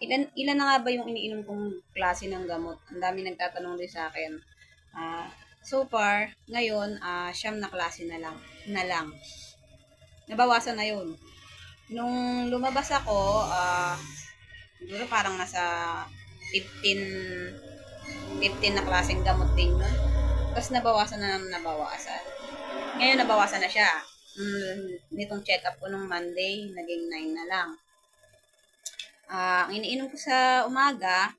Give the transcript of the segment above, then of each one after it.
Ilan na nga ba yung iniinom kong klase ng gamot? Ang dami nagtatanong din sa akin. So far, ngayon, siyam na klase na lang. Nabawasan na yun. Nung lumabas ako, siguro parang nasa 15, 15 na klaseng gamot din yun. Tapos nabawasan na naman nabawasan. Ngayon nabawasan na siya. Nitong check-up ko nung Monday, naging 9 na lang. Ang iniinom ko sa umaga,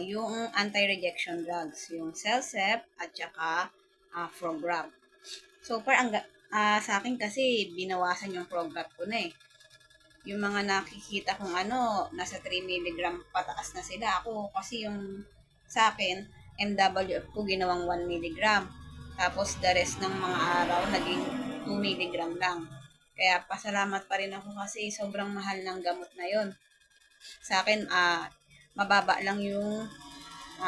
yung anti-rejection drugs, yung Celsep at saka Frograp. So far, sa akin kasi, binawasan yung Frograp ko na eh. Yung mga nakikita kong nasa 3 milligram pataas na sila. Ako kasi yung sa akin, MWF ko ginawang 1 milligram. Tapos the rest ng mga araw, naging 2 milligram lang. Kaya pasalamat pa rin ako kasi sobrang mahal ng gamot na yon. Sa akin, mababa lang yung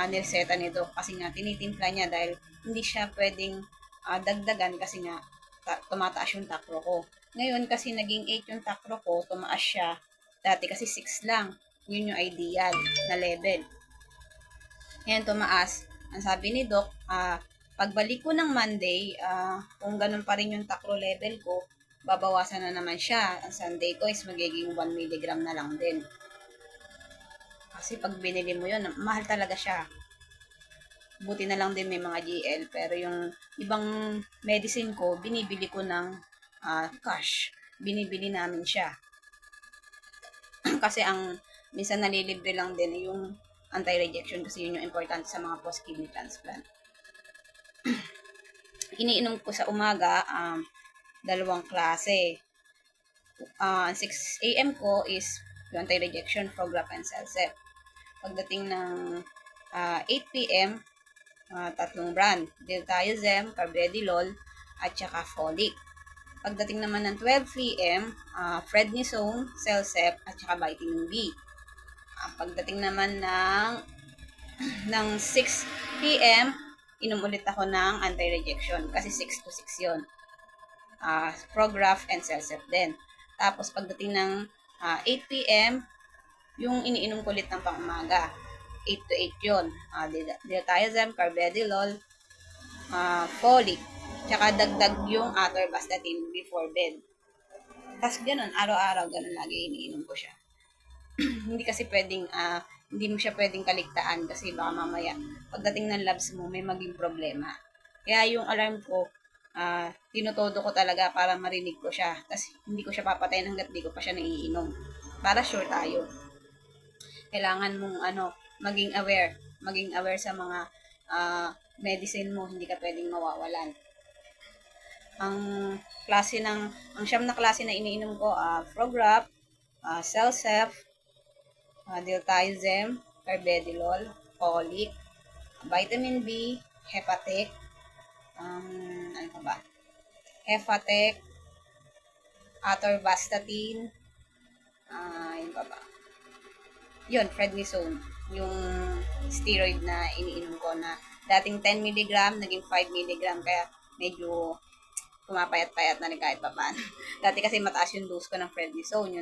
nilseta nito kasi nga tinitimpla niya dahil hindi siya pwedeng dagdagan kasi nga tumataas yung takro ko. Ngayon kasi naging 8 yung takro ko, tumaas siya. Dati kasi 6 lang. Yun yung ideal na level. Ngayon tumaas. Ang sabi ni Doc, pagbalik ko ng Monday, kung ganun pa rin yung takro level ko, babawasan na naman siya. Ang Sunday ko is magiging 1 milligram na lang din. Kasi pag binili mo yun, mahal talaga siya. Buti na lang din may mga GL. Pero yung ibang medicine ko, binibili ko ng cash. Binibili namin siya. Kasi minsan nalilibre lang din yung anti-rejection kasi yun yung importante sa mga post-kidney transplant. Iniinom ko sa umaga, dalawang klase. 6 a.m. ko is yung anti-rejection, Frograp and Celsep. Pagdating ng 8 p.m., tatlong brand, Diltiazem, Carvedilol, at saka Folic. Pagdating naman ng 12 p.m., Prednisone, Celsep, at saka Vitamin B. Pagdating naman ng 6 p.m., inom ulit ako ng anti-rejection kasi 6 to 6 yun. Prograf and Celsep din. Tapos pagdating ng 8 p.m., yung iniinom ko ulit ng pang-umaga. 8 to 8 yun. Diltiazem, Carvedilol, Folic, tsaka dagdag yung atorvastatin before bed. Tapos ganun, araw-araw ganun lagi iniinom ko siya. Hindi kasi pwedeng, hindi mo siya pwedeng kaligtaan kasi baka mamaya pagdating ng labs mo may maging problema. Kaya yung alarm ko, tinutodo ko talaga para marinig ko siya. Tapos hindi ko siya papatayin hanggat di ko pa siya naiinom. Para sure tayo. Kailangan mong maging aware sa mga medicine mo, hindi ka pwedeng mawawalan. Ang siyam na klase na iniinom ko, Frograp, Celsep, Diltiazem, Carvedilol, Folic, Vitamin B, Hepatic, ano pa ba? Hepatic, atorvastatin, yun pa ba? Yun, Prednisone, yung steroid na iniinom ko na dating 10 mg, naging 5 mg, kaya medyo pumapayat-payat na rin kahit pa paano. Dati kasi mataas yung dose ko ng Prednisone,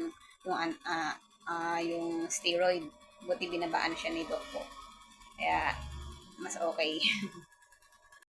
yung steroid. Buti binabaan siya ni Doc ko. Kaya, mas okay.